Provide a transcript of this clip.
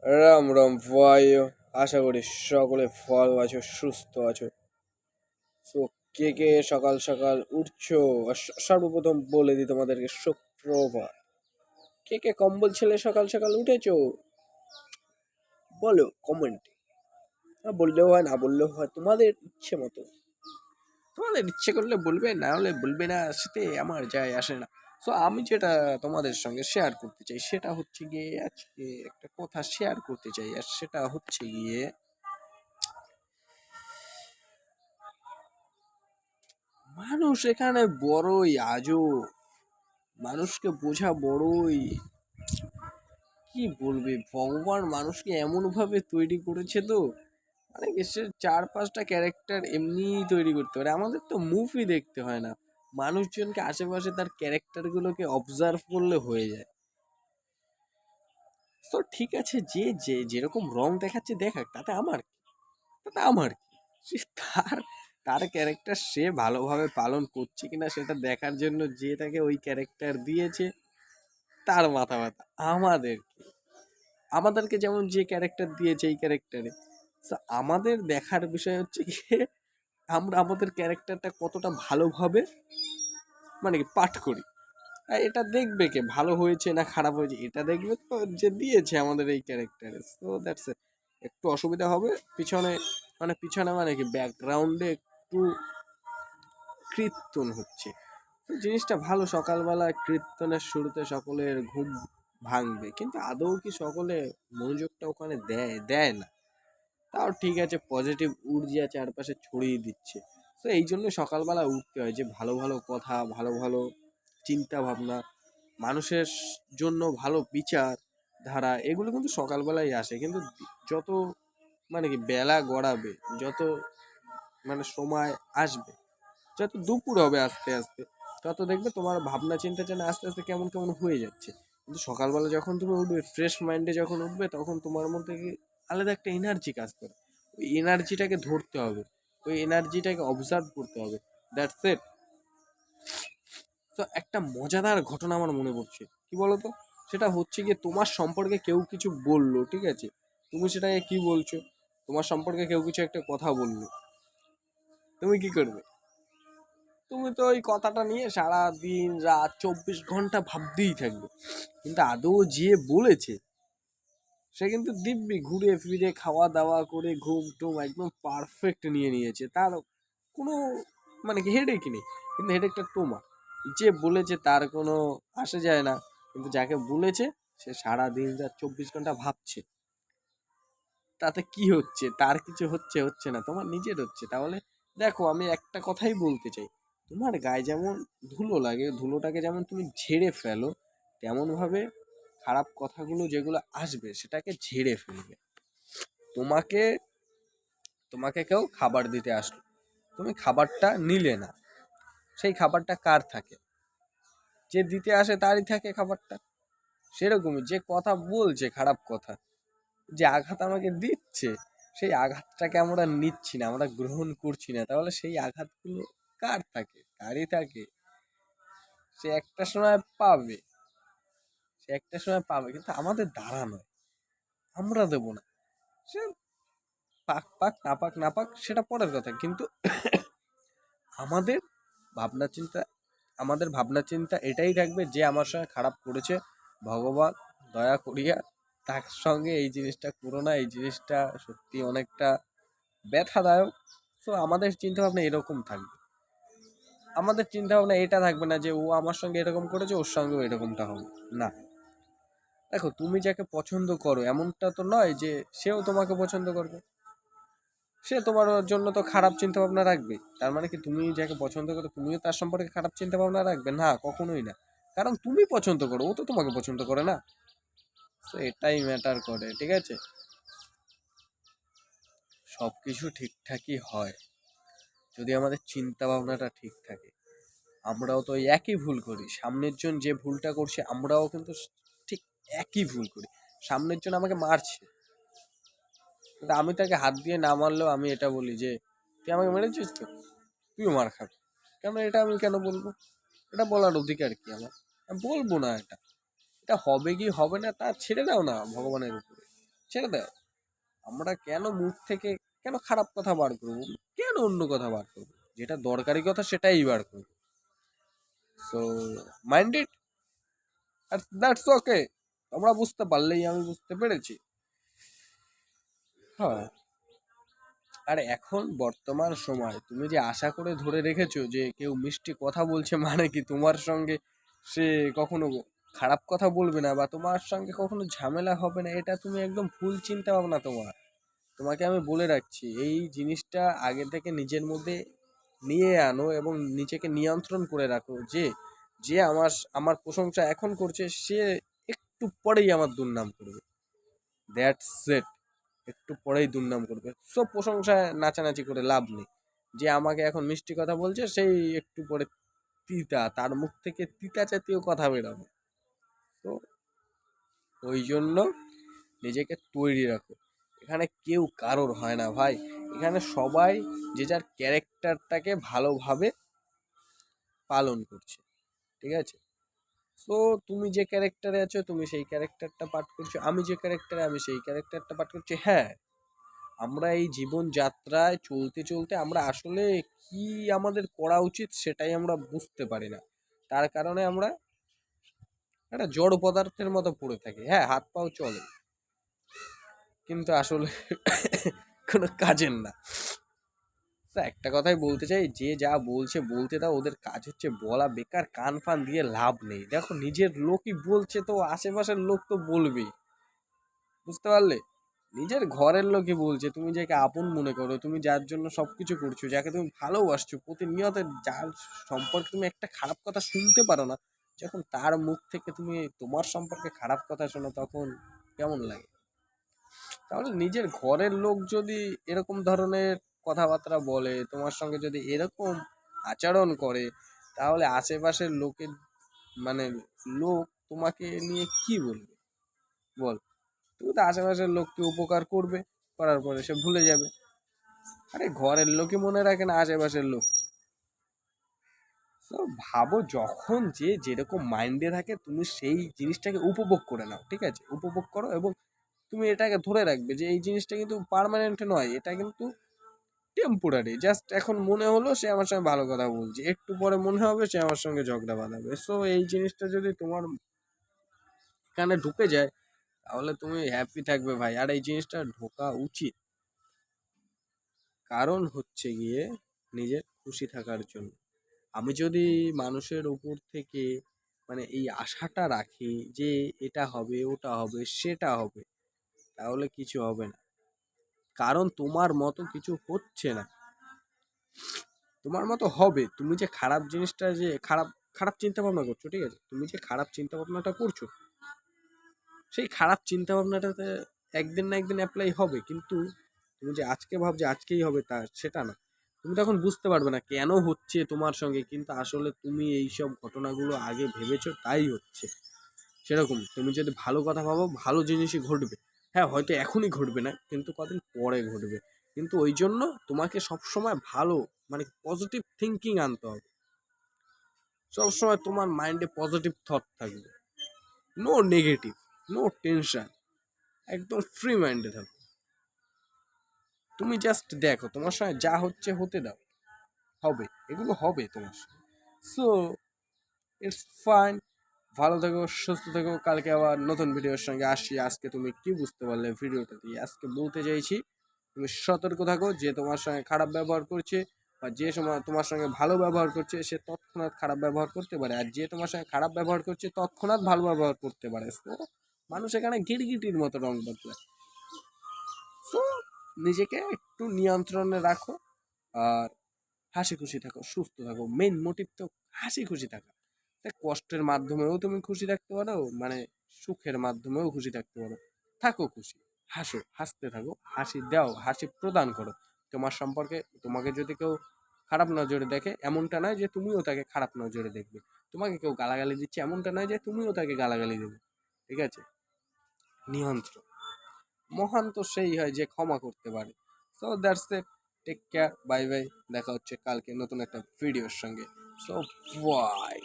রাম রাম ভাই, আশা করি সকলে ভালো আছো, সুস্থ আছো। তো কে কে সকাল সকাল উঠছো? আর সর্বপ্রথম বলে দিই তোমাদেরকে সুপ্রভাত। কে কে কম্বল ছেলে সকাল সকাল উঠেছো বলো কমেন্টে। বললেও হয়, না বললেও হয়, তোমাদের ইচ্ছে মতো। তোমাদের ইচ্ছে করলে বলবে, না হলে বলবে না, সেটা আমার যায় আসে না। তো আমি যেটা তোমাদের সঙ্গে শেয়ার করতে চাই সেটা হচ্ছে গিয়ে, আজকে একটা কথা শেয়ার করতে চাই, আর সেটা হচ্ছে গিয়ে মানুষ এখানে বড়ই আজব। মানুষকে বোঝা বড়ই, কি বলবে, ভগবান মানুষকে এমন ভাবে তৈরি করেছে তো, মানে কি সে 4-5টা ক্যারেক্টার এমনি তৈরি করতে পারে। আমাদের তো মুভি দেখতে হয় না, মানুষজনকে আশেপাশে তার ক্যারেক্টার গুলোকে অবজার্ভ করলে হয়ে যায়। তো ঠিক আছে, যে যে যেরকম রং দেখাচ্ছে দেখাক, তাতে আমার কি? তাতে আমার কি? সে তার তার ক্যারেক্টার সে ভালোভাবে পালন করছে কিনা সেটা দেখার জন্য যে তাকে ওই ক্যারেক্টার দিয়েছে, তার মাথা ব্যথা। আমাদের কি? আমাদেরকে যেমন যে ক্যারেক্টার দিয়েছে এই ক্যারেক্টারে, আমাদের দেখার বিষয় হচ্ছে গিয়ে আমরা আমাদের ক্যারেক্টারটা কতটা ভালোভাবে মানে কি পাঠ করি। আর এটা দেখবে কে ভালো হয়েছে না খারাপ হয়েছে, এটা দেখবে তো যে দিয়েছে আমাদের এই ক্যারেক্টারে। সো দ্যাটস ইট। একটু অসুবিধা হবে পিছনে, মানে পিছনে মানে কি ব্যাকগ্রাউন্ডে একটু কীর্তন হচ্ছে। তো জিনিসটা ভালো, সকালবেলা কীর্তনের শুরুতে সকলের ঘুম ভাঙবে, কিন্তু আদৌ কি সকলে মনোযোগটা ওখানে দেয় দেয় না। তাও ঠিক আছে, পজিটিভ ঊর্জা চারপাশে ছড়িয়ে দিচ্ছে। তো এই জন্য সকালবেলা উঠতে হয়, যে ভালো ভালো কথা, ভালো ভালো চিন্তা ভাবনা, মানুষের জন্য ভালো বিচার ধারা, এগুলো কিন্তু সকালবেলায় আসে। কিন্তু যত মানে কি বেলা গড়াবে, যত মানে সময় আসবে, যত দুপুর হবে আস্তে আস্তে, তত দেখবে তোমার ভাবনা চিন্তা যেন আস্তে আস্তে কেমন কেমন হয়ে যাচ্ছে। কিন্তু সকালবেলা যখন তুমি উঠবে, ফ্রেশ মাইন্ডে যখন উঠবে, তখন তোমার মধ্যে কি আলাদা একটা এনার্জি কাজ করে। ওই এনার্জিটাকে ধরতে হবে, ওই এনার্জিটাকে অবজার্ভ করতে হবে। That's it. তো একটা মজাদার ঘটনা আমার মনে পড়ছে, কি বলতো? সেটা হচ্ছে গিয়ে, তোমার সম্পর্কে কেউ কিছু বললো, ঠিক আছে, তুমি সেটাকে কি বলছো? তোমার সম্পর্কে কেউ কিছু একটা কথা বললো, তুমি কি করবে? তুমি তো ওই কথাটা নিয়ে সারা দিন রাত 24 ঘন্টা ভাবতেই থাকবে। কিন্তু আদৌ যে বলেছে সে কিন্তু দিব্যি ঘুরে ফিরে খাওয়া দাওয়া করে ঘুম টুম একদম পারফেক্ট নিয়ে নিয়েছে, তার কোনো মানে কি হেডেক নেই। কিন্তু হেডেকটা তোমার। যে বলেছে তার কোনো আসে যায় না, কিন্তু যাকে বলেছে সে সারা দিন রাত 24 ঘন্টা ভাবছে। তাতে কি হচ্ছে? তার কিছু হচ্ছে হচ্ছে না, তোমার নিজের হচ্ছে। তাহলে দেখো, আমি একটা কথাই বলতে চাই, তোমার গায়ে যেমন ধুলো লাগে, ধুলোটাকে যেমন তুমি ঝেড়ে ফেলো, তেমন ভাবে খারাপ কথাগুলো যেগুলো আসবে সেটাকে ঝেড়ে ফেলবে। তোমাকে তোমাকে কেউ খাবার দিতে আসলো, তুমি খাবারটা নিলে না, সেই খাবারটা কার থাকে? যে দিতে আসে তারই থাকে খাবারটা। সেরকমই যে কথা বলছে খারাপ কথা, যে আঘাত আমাকে দিচ্ছে, সেই আঘাতটাকে আমরা নিচ্ছি না, আমরা গ্রহণ করছি না, তাহলে সেই আঘাতগুলো কার থাকে? তারই থাকে। সে একটা সময় পাবে, সে একটা সময় পাবে, কিন্তু আমাদের দ্বারা নয়, আমরা দেবো না। সে পাক পাক না পাক না পাক সেটা পরের কথা, কিন্তু আমাদের ভাবনা চিন্তা আমাদের ভাবনা চিন্তা এটাই থাকবে, যে আমার সঙ্গে খারাপ করেছে, ভগবান দয়া করিয়া তার সঙ্গে এই জিনিসটা করো না, এই জিনিসটা সত্যি অনেকটা ব্যথাদায়ক। তো আমাদের চিন্তা ভাবনা এরকম থাকবে। আমাদের চিন্তা ভাবনা এটা থাকবে না যে ও আমার সঙ্গে এরকম করেছে, ওর সঙ্গেও এরকমটা হবে। না, দেখো, তুমি যাকে পছন্দ করো এমনটা তো নয় যে সেও তোমাকে পছন্দ করবে। সে তোমার জন্য তো খারাপ চিন্তা ভাবনা রাখবে। তার মানে কি তুমি যাকে পছন্দ করো তুমিও তার সম্পর্কে খারাপ চিন্তা ভাবনা রাখবে? না, কখনোই না। কারণ তুমি পছন্দ করো, ও তো তোমাকে পছন্দ করে না। তো এটাই ম্যাটার করে, ঠিক আছে? সব কিছু ঠিকঠাকই হয় যদি আমাদের চিন্তা ভাবনাটা ঠিক থাকে। আমরাও তো ওই একই ভুল করি, সামনের জন যে ভুলটা করছে আমরাও কিন্তু ঠিক একই ভুল করি। সামনের জন আমাকে মারছে, কিন্তু আমি তাকে হাত দিয়ে না মারলেও আমি এটা বলি যে তুই আমাকে মেরেছিস তো, তুইও মার খাবি। কেন? এটা আমি কেন বলবো? এটা বলার অধিকার কি আমার? আমি বলবো না। এটা এটা হবে কি হবে না তা ছেড়ে দাও না ভগবানের উপরে। ছেড়ে দাও। আমরা কেন মুখ থেকে কেন খারাপ কথা বার করবো, কেন অন্য কথা বার করবো? যেটা দরকারি কথা সেটাই বার করবো। So mind it, that's okay. তোমরা বুঝতে পারলেই আমি বুঝতে পেরেছি। হ্যাঁ, আর এখন বর্তমান সময় তুমি যে আশা করে ধরে রেখেছো যে কেউ মিষ্টি কথা বলছে মানে কি তোমার সঙ্গে সে কখনো খারাপ কথা বলবে না বা তোমার সঙ্গে কখনো ঝামেলা হবে না, এটা তুমি একদম ভুল চিন্তা ভাবনা তোমার। তোমাকে আমি বলে রাখছি, এই জিনিসটা আগে থেকে নিজের মধ্যে নিয়ে আনো এবং নিজেকে নিয়ন্ত্রণ করে রাখো যে যে আমার আমার প্রশংসা এখন করছে সে একটু পরেই আমার দুর্নাম করবে। That's it. একটু পরেই দুর্নাম করবে। সব প্রশংসায় নাচানাচি করে লাভ নেই। যে আমাকে এখন মিষ্টি কথা বলছে সেই একটু পরে তিতা, তার মুখ থেকে তিতা জাতীয় কথা বেরোবে। তো ওই জন্য নিজেকে তৈরি রাখো। এখানে কেউ কারোর হয় না ভাই, এখানে সবাই যে যার ক্যারেক্টারটাকে ভালোভাবে পালন করছে, ঠিক আছে? সো তুমি যে ক্যারেক্টারে আছো তুমি সেই ক্যারেক্টারটা পাঠ করছো, আমি যে ক্যারেক্টারে আমি সেই ক্যারেক্টারটা পাঠ করছি। হ্যাঁ, আমরা এই জীবন যাত্রায় চলতে চলতে আমরা আসলে কি আমাদের করা উচিত সেটাই আমরা বুঝতে পারি না। তার কারণে আমরা একটা জড় পদার্থের মতো পড়ে থাকি। হ্যাঁ, হাত পাও চলে কিন্তু আসলে কোনো কাজের না। তো একটা কথাই বলতে চাই, যে যা বলছে বলতে দাও, ওদের কাজ হচ্ছে বলা, বেকার কান ফান দিয়ে লাভ নেই। দেখো নিজের লোকই বলছে তো আশেপাশের লোক তো বলবেই, বুঝতে পারলে? নিজের ঘরের লোকই বলছে, তুমি যাকে আপন মনে করো, তুমি যার জন্য সবকিছু করছো, যাকে তুমি ভালোবাসছো প্রতিনিয়ত, যার সম্পর্কে তুমি একটা খারাপ কথা শুনতে পারো না, যখন তার মুখ থেকে তুমি তোমার সম্পর্কে খারাপ কথা শোনো তখন কেমন লাগে? তাহলে নিজের ঘরের লোক যদি এরকম ধরনের কথাবার্তা বলে, তোমার সঙ্গে যদি এরকম আচরণ করে, তাহলে আশেপাশের লোকের মানে লোক তোমাকে নিয়ে কি বলবে বল? তুমি তো আশেপাশের লোককে উপকার করবে, করার পরে সে ভুলে যাবে। আরে ঘরের লোকই মনে রাখে না, আশেপাশের লোক কি? তো ভাবো, যখন যে যেরকম মাইন্ডে থাকে তুমি সেই জিনিসটাকে উপভোগ করে নাও, ঠিক আছে? উপভোগ করো এবং তুমি এটাকে ধরে রাখবে যে এই জিনিসটা কিন্তু পার্মানেন্ট নয়, এটা কিন্তু টেম্পোরারি। জাস্ট এখন মনে হলো সে আমার সঙ্গে ভালো কথা বলছে, একটু পরে মনে হবে সে আমার সঙ্গে ঝগড়া বাঁধাবে। সো এই জিনিসটা যদি তোমার কানে ঢুকে যায় তাহলে তুমি হ্যাপি থাকবে ভাই, আর এই জিনিসটা ঢোকা উচিত। কারণ হচ্ছে গিয়ে নিজের খুশি থাকার জন্য। আমি যদি মানুষের উপর থেকে মানে এই আশাটা রাখি যে এটা হবে ওটা হবে সেটা হবে, তাহলে কিছু হবে না। কারণ তোমার মতো কিছু হচ্ছে না, তোমার মতো হবে। তুমি যে খারাপ জিনিসটা যে খারাপ খারাপ চিন্তা ভাবনা করছো, ঠিক আছে? তুমি যে খারাপ চিন্তা ভাবনাটা করছো, সেই খারাপ চিন্তা ভাবনাটাতে একদিন না একদিন অ্যাপ্লাই হবে, কিন্তু তুমি যে আজকে ভাবছো আজকেই হবে তা সেটা না। তুমি তখন বুঝতে পারবে না কেন হচ্ছে তোমার সঙ্গে, কিন্তু আসলে তুমি এইসব ঘটনাগুলো আগে ভেবেছো তাই হচ্ছে। সেরকম তুমি যদি ভালো কথা ভাবো ভালো জিনিসই ঘটবে। হ্যাঁ, হয়তো এখনই ঘটবে না কিন্তু কদিন পরে ঘটবে। কিন্তু ওই জন্য তোমাকে সবসময় ভালো মানে পজিটিভ থিঙ্কিং আনতে হবে। সবসময় তোমার মাইন্ডে পজিটিভ থট থাকবে, নো নেগেটিভ, নো টেনশন, একদম ফ্রি মাইন্ডে থাকো। তুমি জাস্ট দেখো তোমার সঙ্গে যা হচ্ছে হতে দাও, হবে, এগুলো হবে তোমার সঙ্গে। So it's fine. ভালো থেকো, সুস্থ থেকো। কালকে আবার নতুন ভিডিওর সঙ্গে আসছি। আজকে তুমি কি বুঝতে পারলে ভিডিওটা দিয়ে? আজকে বলতে চাইছি তুমি সতর্ক থাকো, যে তোমার সঙ্গে খারাপ ব্যবহার করছে বা যে সময় তোমার সঙ্গে ভালো ব্যবহার করছে সে তৎক্ষণাৎ খারাপ ব্যবহার করতে পারে, আর যে তোমার সঙ্গে খারাপ ব্যবহার করছে তৎক্ষণাৎ ভালো ব্যবহার করতে পারে। তো মানুষ এখানে গিরগিটির মতো রং বদলায়। সো নিজেকে একটু নিয়ন্ত্রণে রাখো আর হাসি খুশি থাকো, সুস্থ থাকো। মেইন মোটিভ তো হাসি খুশি থাকা। তাই কষ্টের মাধ্যমেও তুমি খুশি থাকতে পারো, মানে সুখের মাধ্যমেও খুশি থাকতে পারো। থাকো খুশি, হাসো, হাসতে থাকো, হাসি দাও, হাসি প্রদান করো। তোমার সম্পর্কে তোমাকে যদি কেউ খারাপ নজরে দেখে এমনটা নয় যে তুমিও তাকে খারাপ নজরে দেখবে। তোমাকে কেউ গালাগালি দিচ্ছে এমনটা নয় যে তুমিও তাকে গালাগালি দেবে, ঠিক আছে? নিয়ন্ত্রণ। মহান তো সেই হয় যে ক্ষমা করতে পারে। So that's it. Take care, bye bye. দেখা হচ্ছে কালকে নতুন একটা ভিডিওর সঙ্গে। So by.